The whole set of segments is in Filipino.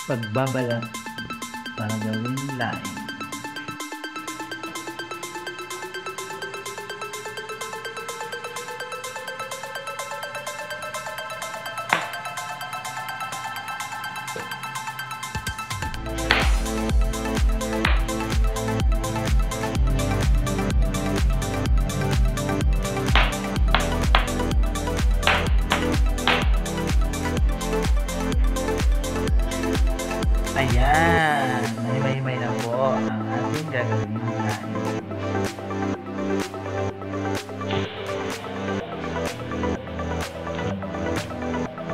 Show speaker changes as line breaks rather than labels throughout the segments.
Pagbabalat para gawing laing. Ayan, may na po ang ating gagawin laing.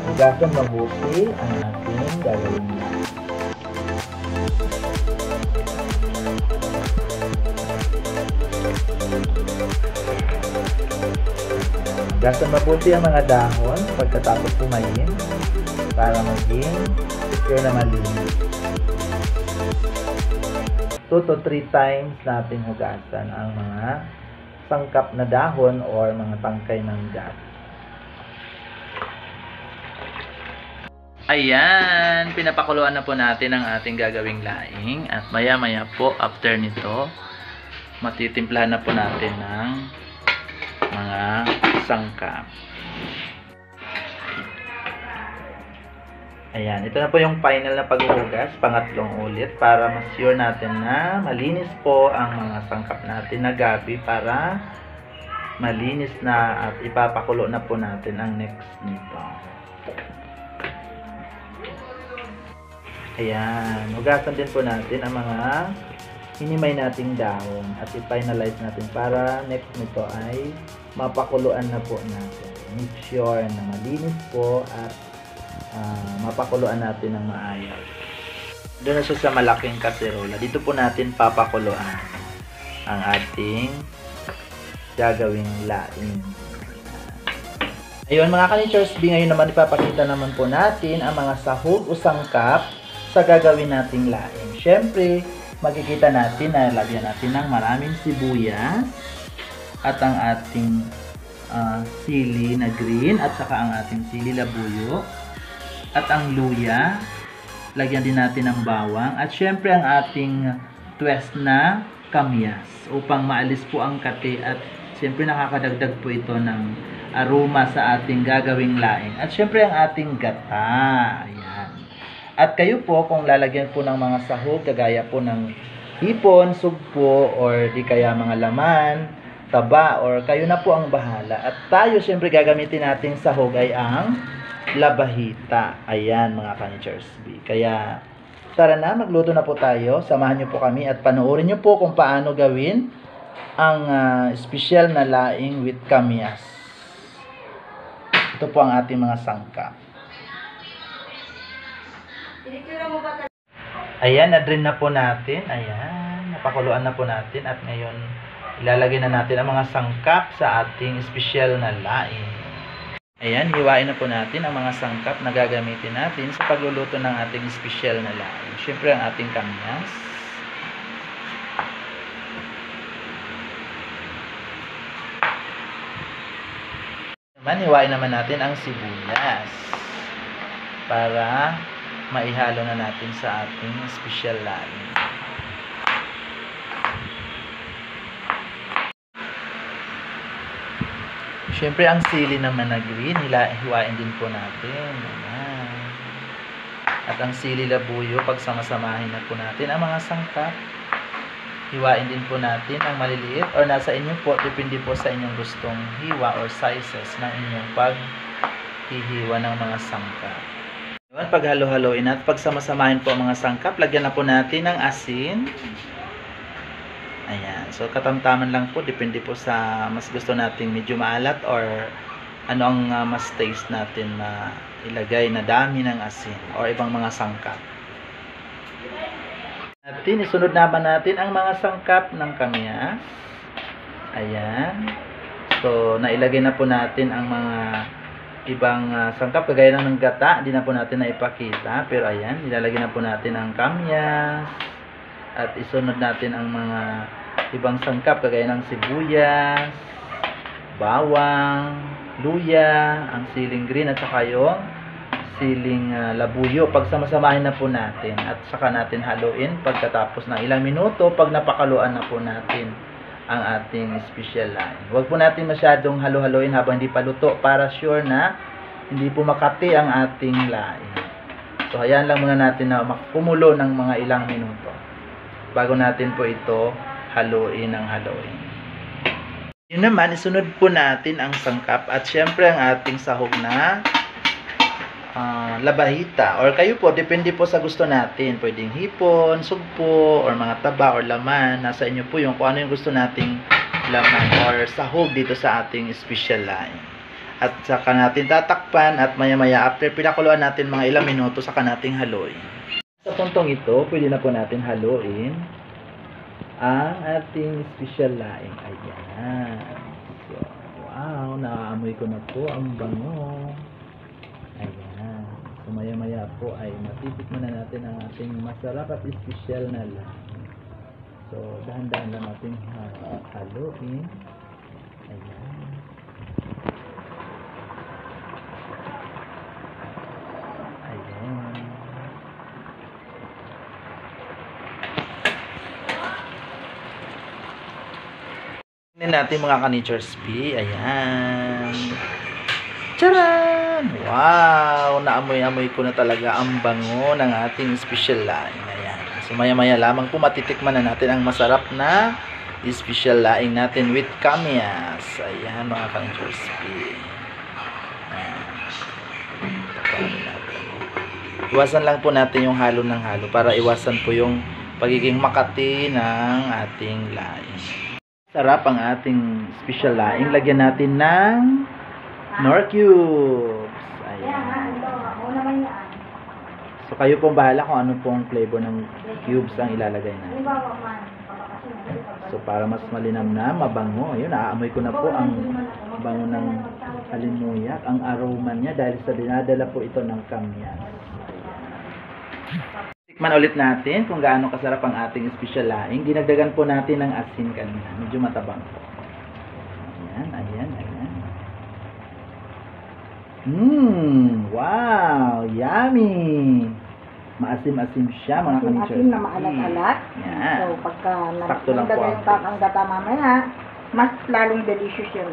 Hugasan mabuti ang ating gagawin laing. Hugasan mabuti ang mga dahon pagkatapos pumayin para maging secure na malinis. 2 to 3 times natin hugasan ang mga sangkap na dahon or mga tangkay ng gas. Ayan, pinapakuluan na po natin ang ating gagawing laing at maya-maya po after nito matitimplahan na po natin ng mga sangkap. Ayan, ito na po yung final na paghuhugas, pangatlong ulit para ma-sure natin na malinis po ang mga sangkap natin na gabi para malinis na at ipapakulo na po natin ang next nito. Ayan, hugasan din po natin ang mga hinimay nating dahon at i-finalize natin para next nito ay mapakuluan na po natin. Make sure na malinis po at mapakuluan natin ng maayos. Doon na siya sa malaking kaserola. Dito po natin papakuluan ang ating gagawing laing. Ayun mga ka-Nature's Bee, ngayon naman ipapakita naman po natin ang mga sahog o sangkap sa gagawin nating laing. Siyempre, makikita natin na lagyan natin ng maraming sibuyas at ang ating sili na green at saka ang ating sili labuyo. At ang luya, lagyan din natin ng bawang. At syempre ang ating twist na kamyas upang maalis po ang kati. At syempre nakakadagdag po ito ng aroma sa ating gagawing laing. At syempre ang ating gata. Ayan. At kayo po kung lalagyan po ng mga sahog, kagaya po ng hipon, sugpo, or di kaya mga laman, taba, or kayo na po ang bahala. At tayo syempre gagamitin natin sahog ay ang labahita. Ayan mga ka-Nature's Bee. Kaya tara na, magluto na po tayo. Samahan niyo po kami at panoorin niyo po kung paano gawin ang special na laing with kamyas. Ito po ang ating mga sangkap. Ayan, na-drain na po natin. Ayan, napakuluan na po natin. At ngayon, ilalagay na natin ang mga sangkap sa ating special na laing. Ayan, hiwain na po natin ang mga sangkap na gagamitin natin sa pagluluto ng ating special na laing. Siyempre ang ating kamyas. Hiwain naman natin ang sibuyas para maihalo na natin sa ating special laing. Siyempre, ang sili naman na green, hiwain din po natin. Ayan. At ang sili labuyo, pagsama-samahin na po natin ang mga sangkap. Hiwain din po natin ang maliliit or nasa inyo po, depende po sa inyong gustong hiwa or sizes ng inyong paghihiwa ng mga sangkap. Paghalo-haloin at pagsama-samahin po ang mga sangkap, lagyan na po natin ng asin. Ayan. So, katamtaman lang po. Depende po sa mas gusto nating medyo maalat or ano ang mas taste natin na ilagay na dami ng asin or ibang mga sangkap. Isunod naman natin ang mga sangkap ng kamyas. Ayan. So, nailagay na po natin ang mga ibang sangkap. Kagaya ng gata, hindi na po natin naipakita. Pero ayan, ilalagay na po natin ang kamyas. At isunod natin ang mga ibang sangkap kagaya ng sibuyas, bawang, luya, ang siling green at saka yung siling labuyo. Pagsamasamahin na po natin at saka natin haluin pagkatapos ng ilang minuto pag napakaluan na po natin ang ating special laing. Huwag po natin masyadong halo-haloin habang hindi pa luto para sure na hindi po makati ang ating laing. So, hayaan lang muna natin na makumulo ng mga ilang minuto bago natin po ito haluin ng haluin. Yun naman, isunod po natin ang sangkap at syempre ang ating sahog na labahita. Or kayo po, depende po sa gusto natin. Pwedeng hipon, sugpo, or mga taba, or laman. Nasa inyo po yung kung ano yung gusto nating laman or sahog dito sa ating special laing. At saka natin tatakpan at maya-maya after pinakuluan natin mga ilang minuto saka nating haluin. Sa puntong ito, pwede na po natin haluin ang ating special laing. Ayan. So, wow, naaamoy ko na po ang bango. Ayan. So, maya-maya po ay matitikman na natin ang ating masarap at special na laing. So, dahan-dahan lang natin haluin. Ayan. Ayan. Tingnan natin mga ka-Nature's Bee. Ayan. Charan! Wow! Naamoy-amoy ko na talaga ang bango ng ating special laing. Ayan. So, maya-maya lamang po matitikman na natin ang masarap na special laing natin with kamyas. Ayan, mga ka-Nature's Bee. Iwasan lang po natin yung halo ng halo para iwasan po yung pagiging makati ng ating laing. Sarap ang ating special laing. Lagyan natin ng Knorr cubes. Ayan. So, kayo pong bahala kung ano pong flavor ng cubes ang ilalagay natin. So, para mas malinamnam, mabango. Ayun, naaamoy ko na po ang bango ng halimuyak. Ang aroma niya dahil sa dinadala po ito ng kamyas. Tikman ulit natin kung gaano kasarap ang ating special laing. Dinagdagan po natin ng asin kanina. Medyo matabang po. Ayan, ayan, ayan. Wow! Yummy! Maasim-asim siya, mga ka-Nature's Bee.
Asim na maalat-alat.
Yan.
So, pagka
Sakto lang po
nagdaga
ang
yung kakang gata mamaya, mas lalong delicious yun.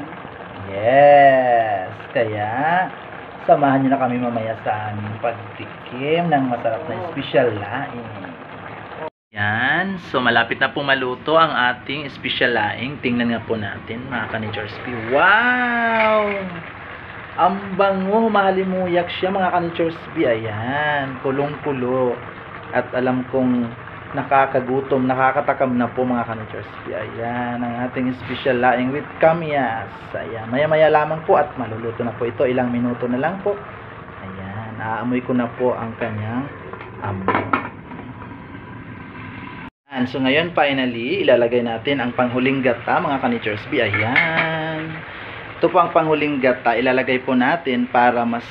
Yes! Kaya, samahan niyo na kami mamaya sa aming pagtikim ng masarap na special laing. Yan. So, malapit na po maluto ang ating special laing. Tingnan nga po natin, mga ka-Nature's Bee. Wow! Ang bango, mahalimuyak siya, mga ka-Nature's Bee. Ayan, kulong-kulo. At alam kong nakakagutom, nakakatakam na po, mga ka-Nature's Bee. Ayan, ang ating special laing with kamyas. Ayan, maya-maya lamang po at maluluto na po ito. Ilang minuto na lang po. Ayan, naaamoy ko na po ang kanyang amoy. Ayan, so ngayon, finally, ilalagay natin ang panghuling gata, mga ka-Nature's Bee. Ayan. Ito po ang panghuling gata, ilalagay po natin para mas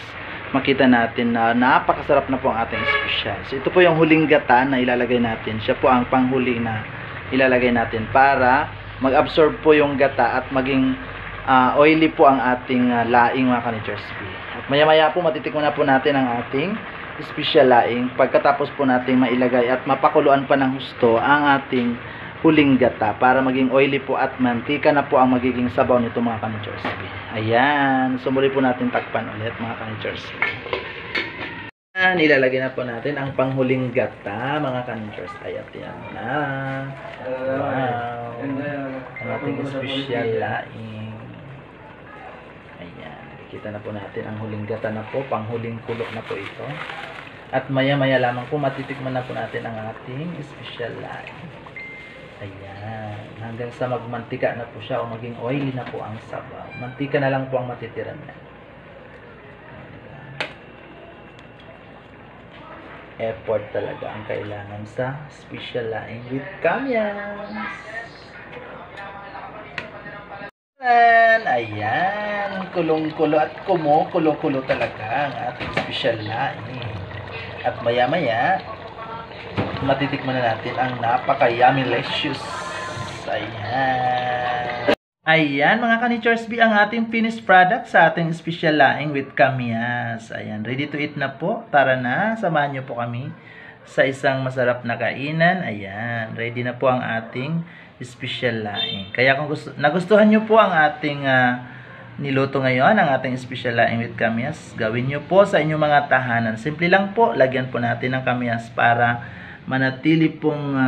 makita natin na napakasarap na po ang ating special. So, ito po yung huling gata na ilalagay natin. Siya po ang panghuli na ilalagay natin para mag-absorb po yung gata at maging oily po ang ating laing, mga ka-Nature's Bee. At maya-maya po matitikman na po natin ang ating special laing pagkatapos po natin mailagay at mapakuluan pa ng husto ang ating huling gata para maging oily po at mantika na po ang magiging sabaw nito, mga ka-Nature's Bee. Ayan. So, muli po natin takpan ulit, mga ka-Nature's Bee. Ayan. Ilalagay na po natin ang panghuling gata, mga ka-Nature's Bee. Ayan na. Wow. Ang ating special laing. Ayan. Kita na po natin ang huling gata na po. Panghuling kulok na po ito. At maya-maya lamang po matitikman na po natin ang ating special laing. Ayan. Hanggang sa magmantika na po siya o maging oily na po ang sabaw. Mantika na lang po ang matitira niya. Effort talaga ang kailangan sa special laing with kamyas. Ayan. Kulong-kulo at kumukulo-kulo talaga ang ating special laing. At maya-maya, matitikman na natin ang napaka-yummy-licious. Ayan. Ayan mga ka-Nature's Bee, ang ating finished product sa ating special laing with kamyas. Ayan, ready to eat na po. Tara na, samahan niyo po kami sa isang masarap na kainan. Ayan, ready na po ang ating special laing. Kaya kung nagustuhan niyo po ang ating niluto ngayon, ang ating special laing with kamyas, gawin niyo po sa inyong mga tahanan. Simple lang po, lagyan po natin ng kamyas para manatili pong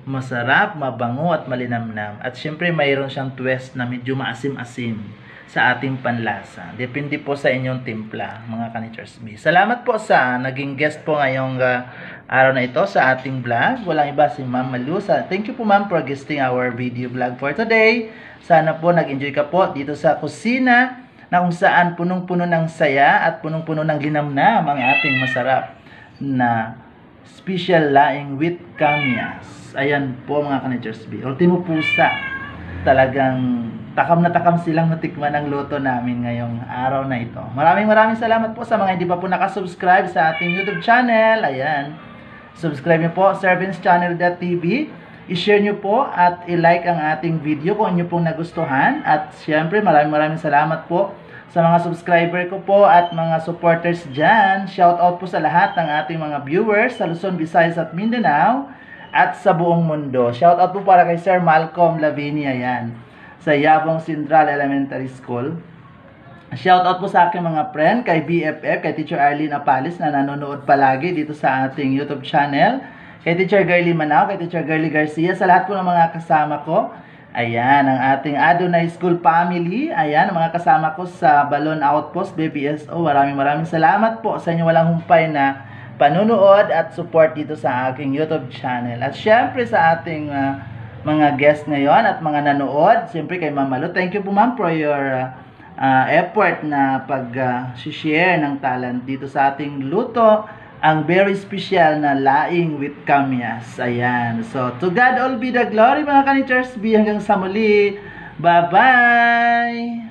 masarap, mabango at malinamnam. At syempre mayroon siyang twist na medyo maasim-asim sa ating panlasa. Depende po sa inyong timpla, mga ka-Nature's Bee. Salamat po sa naging guest po ngayong araw na ito sa ating vlog. Walang iba si Ma'am Malusa. Thank you po Ma'am for guesting our video vlog for today. Sana po nag-enjoy ka po dito sa kusina na kung saan punong-puno ng saya at punong-puno ng linamnam ang ating masarap na special laing with kamyas. Ayan po mga ka-Nature's Bee. Ultimo pusa. Talagang takam na takam silang natikman ang luto namin ngayong araw na ito. Maraming salamat po sa mga hindi pa po nakasubscribe sa ating YouTube channel. Ayan. Subscribe niyo po, servantschannel.tv. I-share niyo po at i-like ang ating video kung inyo pong nagustuhan. At syempre maraming salamat po sa mga subscriber ko po at mga supporters dyan. Shout out po sa lahat ng ating mga viewers sa Luzon, Visayas at Mindanao at sa buong mundo. Shout out po para kay Sir Malcolm Lavinia yan sa Yabong Central Elementary School. Shout out po sa aking mga friend, kay BFF, kay Teacher Arlene Apalis na nanonood palagi dito sa ating YouTube channel, kay Teacher Girly Manao, kay Teacher Girly Garcia, sa lahat po ng mga kasama ko. Ayan, ang ating Adonai School family. Ayan, ang mga kasama ko sa Balon Outpost, BBSO. Maraming salamat po sa inyo walang humpay na panunood at support dito sa aking YouTube channel. At syempre sa ating mga guest ngayon at mga nanood, syempre kay Ma'am Malu. Thank you po Ma'am for your effort na pag-share ng talent dito sa ating luto, ang very special na laing with kamyas. Ayan. So, to God all be the glory mga ka-Nature's Bee. Hanggang sa muli. Bye-bye!